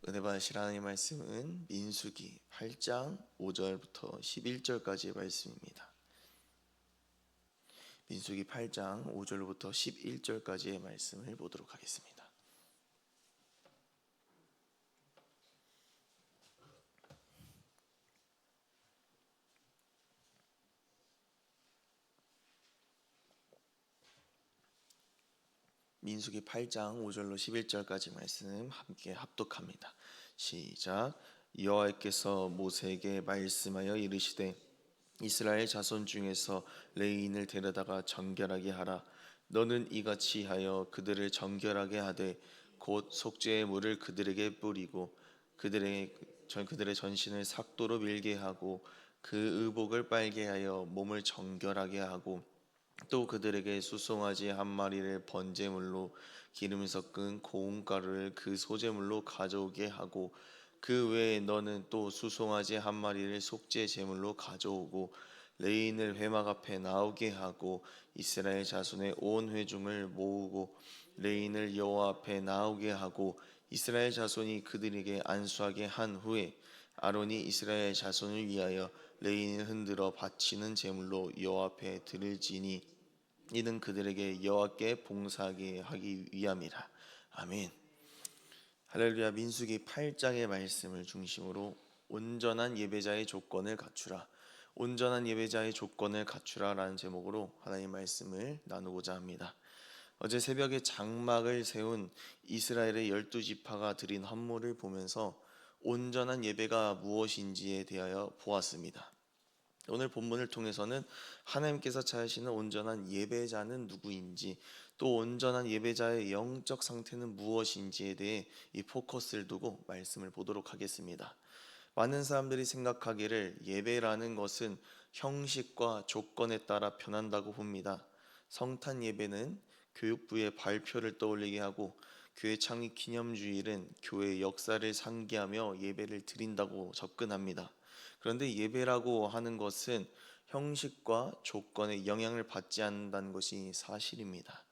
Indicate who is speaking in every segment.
Speaker 1: 은혜 받으실 하나님 말씀은 민수기 8장 5절부터 11절까지의 말씀입니다. 민수기 8장 5절부터 11절까지의 말씀을 보도록 하겠습니다. 민수기 8장 5절로 11절까지 말씀 함께 합독합니다. 시작. 여호와께서 모세에게 말씀하여 이르시되 이스라엘 자손 중에서 레위인을 데려다가 정결하게 하라. 너는 이같이 하여 그들을 정결하게 하되 곧 속죄의 물을 그들에게 뿌리고 그들의 전신을 삭도로 밀게 하고 그 의복을 빨게 하여 몸을 정결하게 하고 또 그들에게 수송아지 한 마리를 번제물로 기름 섞은 고운 가루를 그 소제물로 가져오게 하고 그 외에 너는 또 수송아지 한 마리를 속죄 제물로 가져오고 레인을 회막 앞에 나오게 하고 이스라엘 자손의 온 회중을 모으고 레인을 여호와 앞에 나오게 하고 이스라엘 자손이 그들에게 안수하게 한 후에 아론이 이스라엘 자손을 위하여 레인을 흔들어 바치는 제물로 여호와 앞에 드릴지니 이는 그들에게 여호와께 봉사하게 하기 위함이라. 아멘. 할렐루야. 민수기 8장의 말씀을 중심으로 온전한 예배자의 조건을 갖추라, 온전한 예배자의 조건을 갖추라라는 제목으로 하나님 말씀을 나누고자 합니다. 어제 새벽에 장막을 세운 이스라엘의 12지파가 드린 헌물을 보면서 온전한 예배가 무엇인지에 대하여 보았습니다. 오늘 본문을 통해서는 하나님께서 찾으시는 온전한 예배자는 누구인지, 또 온전한 예배자의 영적 상태는 무엇인지에 대해 이 포커스를 두고 말씀을 보도록 하겠습니다. 많은 사람들이 생각하기를 예배라는 것은 형식과 조건에 따라 변한다고 봅니다. 성탄 예배는 교육부의 발표를 떠올리게 하고 교회 창립 기념주일은 교회 역사를 상기하며 예배를 드린다고 접근합니다. 그런데 예배라고 하는 것은 형식과 조건에 영향을 받지 않는다는 것이 사실입니다.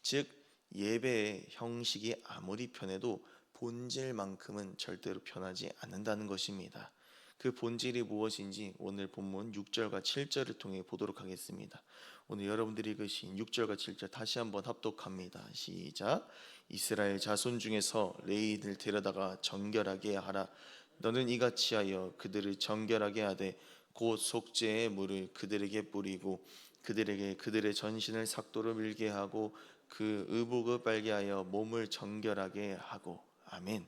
Speaker 1: 즉 예배의 형식이 아무리 변해도 본질만큼은 절대로 변하지 않는다는 것입니다. 그 본질이 무엇인지 오늘 본문 6절과 7절을 통해 보도록 하겠습니다. 오늘 여러분들이 읽으신 6절과 7절 다시 한번 합독합니다. 시작. 이스라엘 자손 중에서 레위인을 데려다가 정결하게 하라. 너는 이같이 하여 그들을 정결하게 하되 곧 속죄의 물을 그들에게 뿌리고 그들에게 그들의 전신을 삭도로 밀게 하고 그 의복을 빨게 하여 몸을 정결하게 하고. 아멘.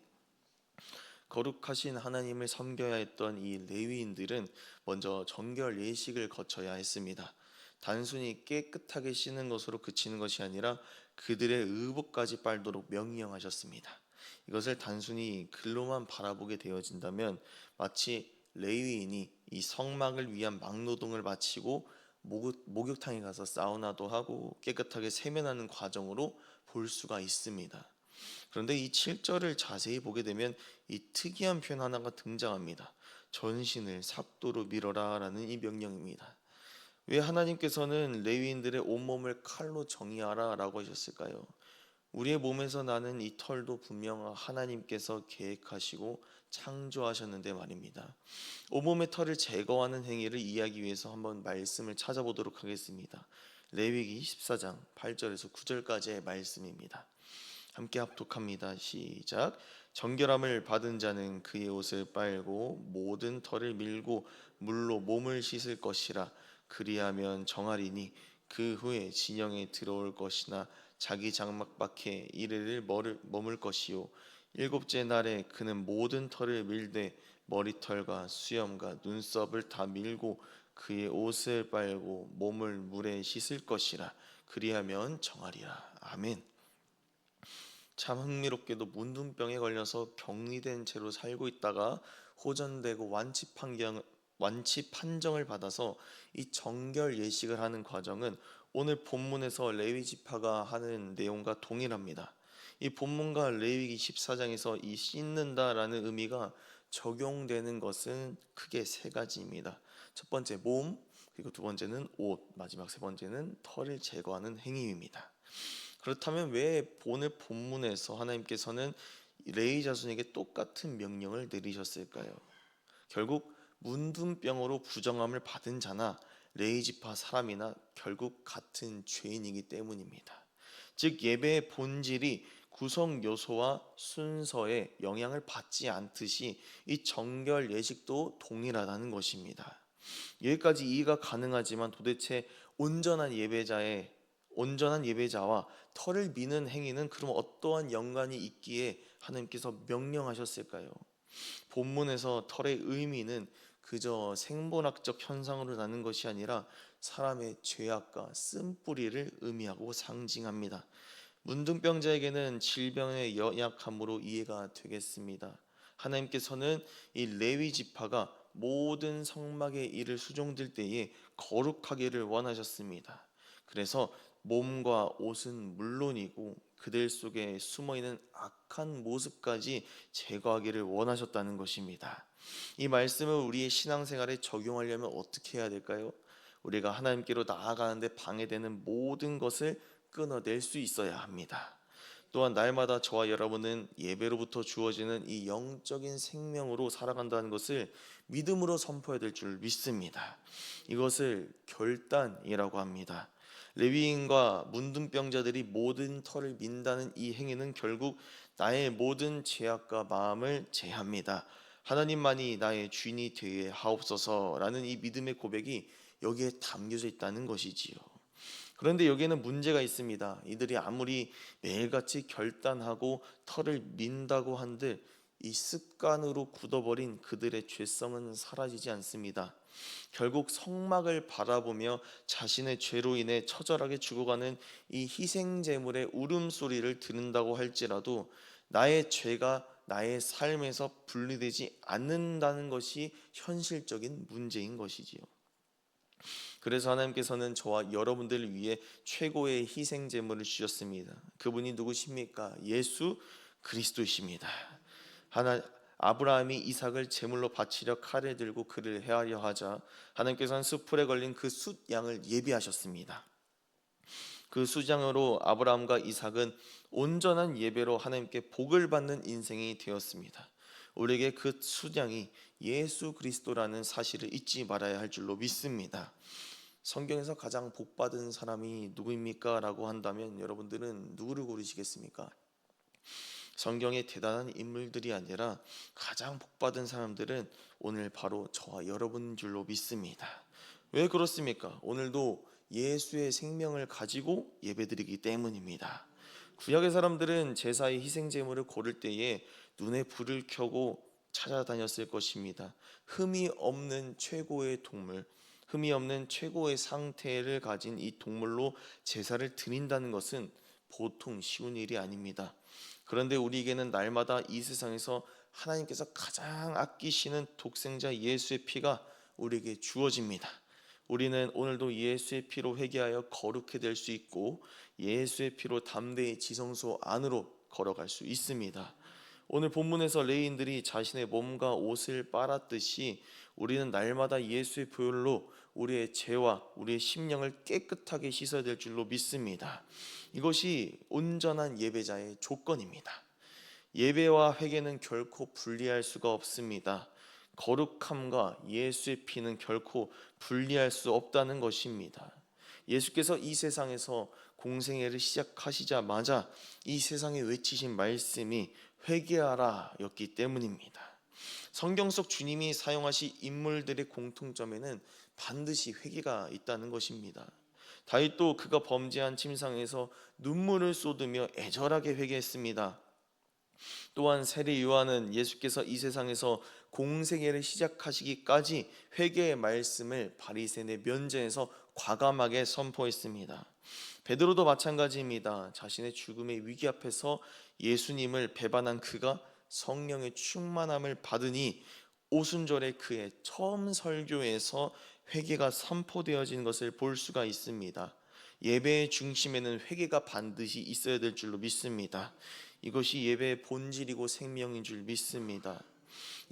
Speaker 1: 거룩하신 하나님을 섬겨야 했던 이 레위인들은 먼저 정결 예식을 거쳐야 했습니다. 단순히 깨끗하게 씻는 것으로 그치는 것이 아니라 그들의 의복까지 빨도록 명령하셨습니다. 이것을 단순히 글로만 바라보게 되어진다면 마치 레위인이 이 성막을 위한 막노동을 마치고 목욕탕에 가서 사우나도 하고 깨끗하게 세면하는 과정으로 볼 수가 있습니다. 그런데 이 7절을 자세히 보게 되면 이 특이한 표현 하나가 등장합니다. 전신을 삭도로 밀어라 라는 이 명령입니다. 왜 하나님께서는 레위인들의 온몸을 칼로 정의하라 라고 하셨을까요? 우리의 몸에서 나는 이 털도 분명 하나님께서 계획하시고 창조하셨는데 말입니다. 온몸의 털을 제거하는 행위를 이해하기 위해서 한번 말씀을 찾아보도록 하겠습니다. 레위기 14장 8절에서 9절까지의 말씀입니다. 함께 합독합니다. 시작. 정결함을 받은 자는 그의 옷을 빨고 모든 털을 밀고 물로 몸을 씻을 것이라. 그리하면 정하리니 그 후에 진영에 들어올 것이나 자기 장막 밖에 이르를 머물 것이요 일곱째 날에 그는 모든 털을 밀되 머리털과 수염과 눈썹을 다 밀고 그의 옷을 빨고 몸을 물에 씻을 것이라. 그리하면 정하리라. 아멘. 참 흥미롭게도 문둥병에 걸려서 격리된 채로 살고 있다가 호전되고 완치 판정을 받아서 이 정결 예식을 하는 과정은 오늘 본문에서 레위 지파가 하는 내용과 동일합니다. 이 본문과 레위기 14장에서 이 씻는다라는 의미가 적용되는 것은 크게 세 가지입니다. 첫 번째 몸, 그리고 두 번째는 옷, 마지막 세 번째는 털을 제거하는 행위입니다. 그렇다면 왜 오늘 본문에서 하나님께서는 레위 자손에게 똑같은 명령을 내리셨을까요? 결국 문둥병으로 부정함을 받은 자나 레위 지파 사람이나 결국 같은 죄인이기 때문입니다. 즉 예배의 본질이 구성 요소와 순서에 영향을 받지 않듯이 이 정결 예식도 동일하다는 것입니다. 여기까지 이해가 가능하지만 도대체 온전한 예배자와 터를 미는 행위는 그럼 어떠한 연관이 있기에 하나님께서 명령하셨을까요? 본문에서 털의 의미는 그저 생본학적 현상으로 나는 것이 아니라 사람의 죄악과 쓴뿌리를 의미하고 상징합니다. 문둥병자에게는 질병의 연약함으로 이해가 되겠습니다. 하나님께서는 이 레위 지파가 모든 성막의 일을 수종될 때에 거룩하기를 원하셨습니다. 그래서 몸과 옷은 물론이고 그들 속에 숨어있는 악한 모습까지 제거하기를 원하셨다는 것입니다. 이 말씀을 우리의 신앙생활에 적용하려면 어떻게 해야 될까요? 우리가 하나님께로 나아가는데 방해되는 모든 것을 끊어낼 수 있어야 합니다. 또한 날마다 저와 여러분은 예배로부터 주어지는 이 영적인 생명으로 살아간다는 것을 믿음으로 선포해야 될 줄 믿습니다. 이것을 결단이라고 합니다. 레위인과 문둥병자들이 모든 털을 민다는 이 행위는 결국 나의 모든 죄악과 마음을 제합니다. 하나님만이 나의 주인이 되게 하옵소서라는 이 믿음의 고백이 여기에 담겨져 있다는 것이지요. 그런데 여기에는 문제가 있습니다. 이들이 아무리 매일같이 결단하고 털을 민다고 한들 이 습관으로 굳어버린 그들의 죄성은 사라지지 않습니다. 결국 성막을 바라보며 자신의 죄로 인해 처절하게 죽어가는 이 희생 제물의 울음소리를 들은다고 할지라도 나의 죄가 나의 삶에서 분리되지 않는다는 것이 현실적인 문제인 것이지요. 그래서 하나님께서는 저와 여러분들을 위해 최고의 희생 제물을 주셨습니다. 그분이 누구십니까? 예수 그리스도이십니다. 아브라함이 이삭을 제물로 바치려 칼을 들고 그를 해하려 하자 하나님께서는 숯불에 걸린 그 숫양을 예비하셨습니다. 그 숫양으로 아브라함과 이삭은 온전한 예배로 하나님께 복을 받는 인생이 되었습니다. 우리에게 그 숫양이 예수 그리스도라는 사실을 잊지 말아야 할 줄로 믿습니다. 성경에서 가장 복받은 사람이 누구입니까? 라고 한다면 여러분들은 누구를 고르시겠습니까? 성경의 대단한 인물들이 아니라 가장 복받은 사람들은 오늘 바로 저와 여러분인 줄로 믿습니다. 왜 그렇습니까? 오늘도 예수의 생명을 가지고 예배드리기 때문입니다. 구약의 사람들은 제사의 희생제물을 고를 때에 눈에 불을 켜고 찾아다녔을 것입니다. 흠이 없는 최고의 동물, 흠이 없는 최고의 상태를 가진 이 동물로 제사를 드린다는 것은 보통 쉬운 일이 아닙니다. 그런데 우리에게는 날마다 이 세상에서 하나님께서 가장 아끼시는 독생자 예수의 피가 우리에게 주어집니다. 우리는 오늘도 예수의 피로 회개하여 거룩해 될 수 있고 예수의 피로 담대히 지성소 안으로 걸어갈 수 있습니다. 오늘 본문에서 레위인들이 자신의 몸과 옷을 빨았듯이 우리는 날마다 예수의 보혈로 우리의 죄와 우리의 심령을 깨끗하게 씻어야 될 줄로 믿습니다. 이것이 온전한 예배자의 조건입니다. 예배와 회개는 결코 분리할 수가 없습니다. 거룩함과 예수의 피는 결코 분리할 수 없다는 것입니다. 예수께서 이 세상에서 공생애를 시작하시자마자 이 세상에 외치신 말씀이 회개하라 였기 때문입니다. 성경 속 주님이 사용하신 인물들의 공통점에는 반드시 회개가 있다는 것입니다. 다윗도 그가 범죄한 침상에서 눈물을 쏟으며 애절하게 회개했습니다. 또한 세리 요한은 예수께서 이 세상에서 공생애를 시작하시기까지 회개의 말씀을 바리새인의 면전에서 과감하게 선포했습니다. 베드로도 마찬가지입니다. 자신의 죽음의 위기 앞에서 예수님을 배반한 그가 성령의 충만함을 받으니 오순절에 그의 처음 설교에서 회개가 선포되어진 것을 볼 수가 있습니다. 예배의 중심에는 회개가 반드시 있어야 될 줄로 믿습니다. 이것이 예배의 본질이고 생명인 줄 믿습니다.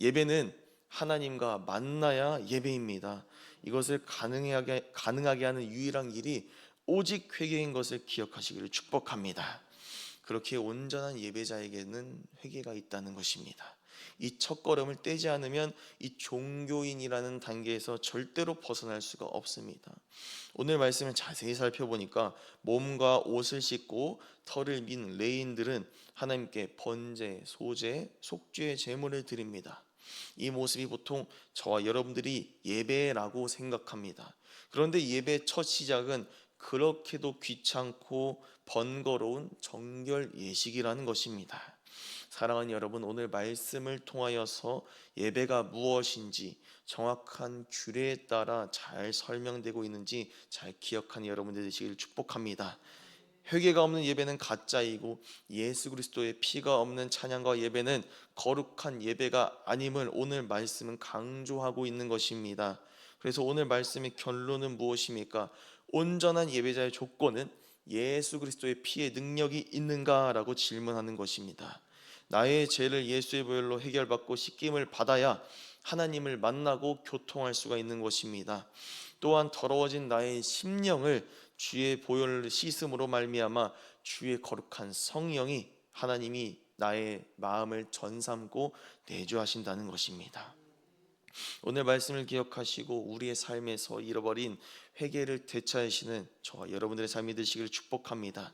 Speaker 1: 예배는 하나님과 만나야 예배입니다. 이것을 가능하게 하는 유일한 길이 오직 회개인 것을 기억하시기를 축복합니다. 그렇게 온전한 예배자에게는 회개가 있다는 것입니다. 이 첫걸음을 떼지 않으면 이 종교인이라는 단계에서 절대로 벗어날 수가 없습니다. 오늘 말씀을 자세히 살펴보니까 몸과 옷을 씻고 털을 민 레인들은 하나님께 번제, 소제, 속죄의 제물을 드립니다. 이 모습이 보통 저와 여러분들이 예배라고 생각합니다. 그런데 예배의 첫 시작은 그렇게도 귀찮고 번거로운 정결 예식이라는 것입니다. 사랑하는 여러분, 오늘 말씀을 통하여서 예배가 무엇인지 정확한 규례에 따라 잘 설명되고 있는지 잘 기억하는 여러분들 되시길 축복합니다. 회개가 없는 예배는 가짜이고 예수 그리스도의 피가 없는 찬양과 예배는 거룩한 예배가 아님을 오늘 말씀은 강조하고 있는 것입니다. 그래서 오늘 말씀의 결론은 무엇입니까? 온전한 예배자의 조건은 예수 그리스도의 피의 능력이 있는가라고 질문하는 것입니다. 나의 죄를 예수의 보혈로 해결받고 씻김을 받아야 하나님을 만나고 교통할 수가 있는 것입니다. 또한 더러워진 나의 심령을 주의 보혈을 씻음으로 말미암아 주의 거룩한 성령이 하나님이 나의 마음을 전삼고 내주하신다는 것입니다. 오늘 말씀을 기억하시고 우리의 삶에서 잃어버린 회개를 되찾으시는 저와 여러분들의 삶이 되시기를 축복합니다.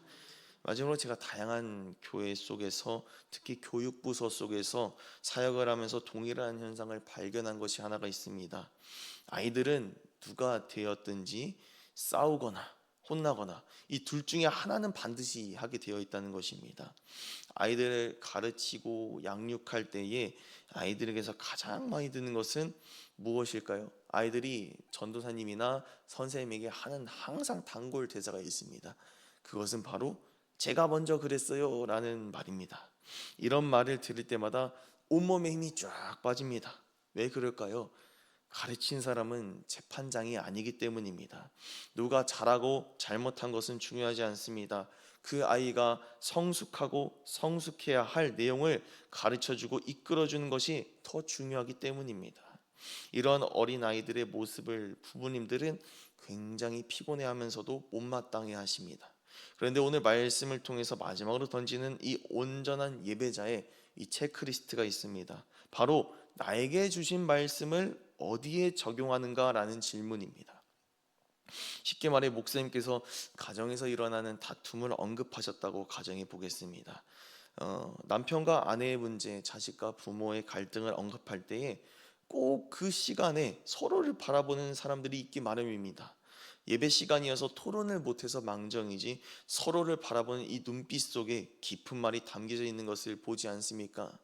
Speaker 1: 마지막으로 제가 다양한 교회 속에서 특히 교육부서 속에서 사역을 하면서 동일한 현상을 발견한 것이 하나가 있습니다. 아이들은 누가 되었든지 싸우거나 혼나거나 이 둘 중에 하나는 반드시 하게 되어 있다는 것입니다. 아이들을 가르치고 양육할 때에 아이들에게서 가장 많이 듣는 것은 무엇일까요? 아이들이 전도사님이나 선생님에게 하는 항상 단골 대사가 있습니다. 그것은 바로 제가 먼저 그랬어요 라는 말입니다. 이런 말을 들을 때마다 온몸에 힘이 쫙 빠집니다. 왜 그럴까요? 가르친 사람은 재판장이 아니기 때문입니다. 누가 잘하고 잘못한 것은 중요하지 않습니다. 그 아이가 성숙하고 성숙해야 할 내용을 가르쳐주고 이끌어주는 것이 더 중요하기 때문입니다. 이런 어린아이들의 모습을 부모님들은 굉장히 피곤해하면서도 못마땅해 하십니다. 그런데 오늘 말씀을 통해서 마지막으로 던지는 이 온전한 예배자의 이 체크리스트가 있습니다. 바로 나에게 주신 말씀을 어디에 적용하는가라는 질문입니다. 쉽게 말해 목사님께서 가정에서 일어나는 다툼을 언급하셨다고 가정해 보겠습니다. 남편과 아내의 문제, 자식과 부모의 갈등을 언급할 때에 꼭 그 시간에 서로를 바라보는 사람들이 있기 마련입니다. 예배 시간이어서 토론을 못해서 망정이지 서로를 바라보는 이 눈빛 속에 깊은 말이 담겨져 있는 것을 보지 않습니까?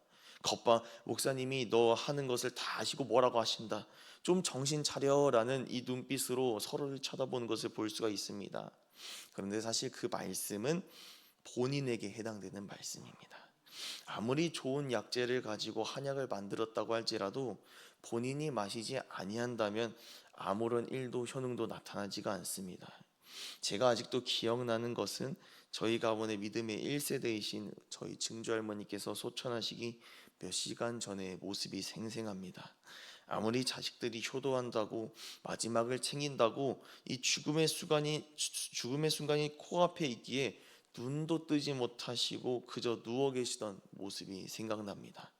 Speaker 1: 겉봐, 목사님이 너 하는 것을 다 아시고 뭐라고 하신다, 좀 정신 차려라는 이 눈빛으로 서로를 쳐다보는 것을 볼 수가 있습니다. 그런데 사실 그 말씀은 본인에게 해당되는 말씀입니다. 아무리 좋은 약재를 가지고 한약을 만들었다고 할지라도 본인이 마시지 아니한다면 아무런 일도 효능도 나타나지가 않습니다. 제가 아직도 기억나는 것은 저희 가문의 믿음의 1세대이신 저희 증조할머니께서 소천하시기 몇 시간 전의 모습이 생생합니다. 아무리 자식들이 효도한다고 마지막을 챙긴다고 이 죽음의 순간이 코앞에 있기에 눈도 뜨지 못하시고 그저 누워 계시던 모습이 생각납니다.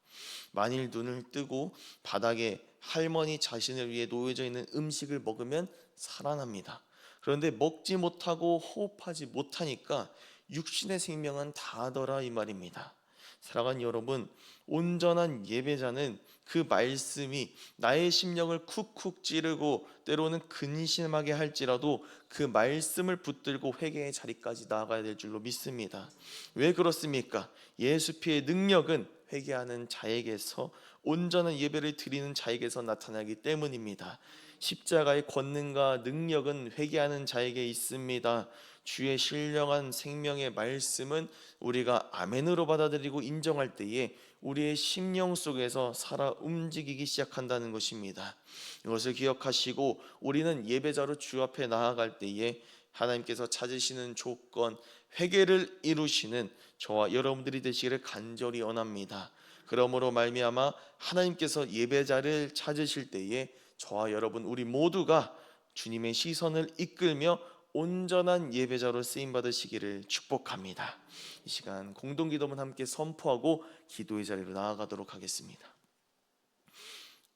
Speaker 1: 만일 눈을 뜨고 바닥에 할머니 자신을 위해 놓여져 있는 음식을 먹으면 살아납니다. 그런데 먹지 못하고 호흡하지 못하니까 육신의 생명은 다하더라 이 말입니다. 사랑하는 여러분, 온전한 예배자는 그 말씀이 나의 심령을 쿡쿡 찌르고 때로는 근심하게 할지라도 그 말씀을 붙들고 회개의 자리까지 나아가야 될 줄로 믿습니다. 왜 그렇습니까? 예수 피의 능력은 회개하는 자에게서, 온전한 예배를 드리는 자에게서 나타나기 때문입니다. 십자가의 권능과 능력은 회개하는 자에게 있습니다. 주의 신령한 생명의 말씀은 우리가 아멘으로 받아들이고 인정할 때에 우리의 심령 속에서 살아 움직이기 시작한다는 것입니다. 이것을 기억하시고 우리는 예배자로 주 앞에 나아갈 때에 하나님께서 찾으시는 조건, 회개를 이루시는 저와 여러분들이 되시기를 간절히 원합니다. 그러므로 말미암아 하나님께서 예배자를 찾으실 때에 저와 여러분 우리 모두가 주님의 시선을 이끌며 온전한 예배자로 쓰임 받으시기를 축복합니다. 이 시간 공동기도문 함께 선포하고 기도의 자리로 나아가도록 하겠습니다.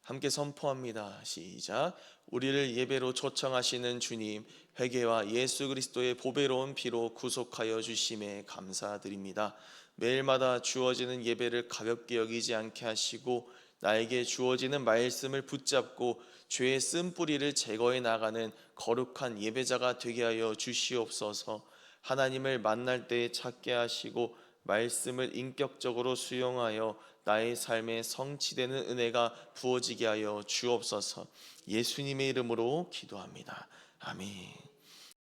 Speaker 1: 함께 선포합니다. 시작. 우리를 예배로 초청하시는 주님, 회개와 예수 그리스도의 보배로운 피로 구속하여 주심에 감사드립니다. 매일마다 주어지는 예배를 가볍게 여기지 않게 하시고 나에게 주어지는 말씀을 붙잡고 죄의 쓴뿌리를 제거해 나가는 거룩한 예배자가 되게 하여 주시옵소서. 하나님을 만날 때 찾게 하시고 말씀을 인격적으로 수용하여 나의 삶에 성취되는 은혜가 부어지게 하여 주옵소서. 예수님의 이름으로 기도합니다. 아멘.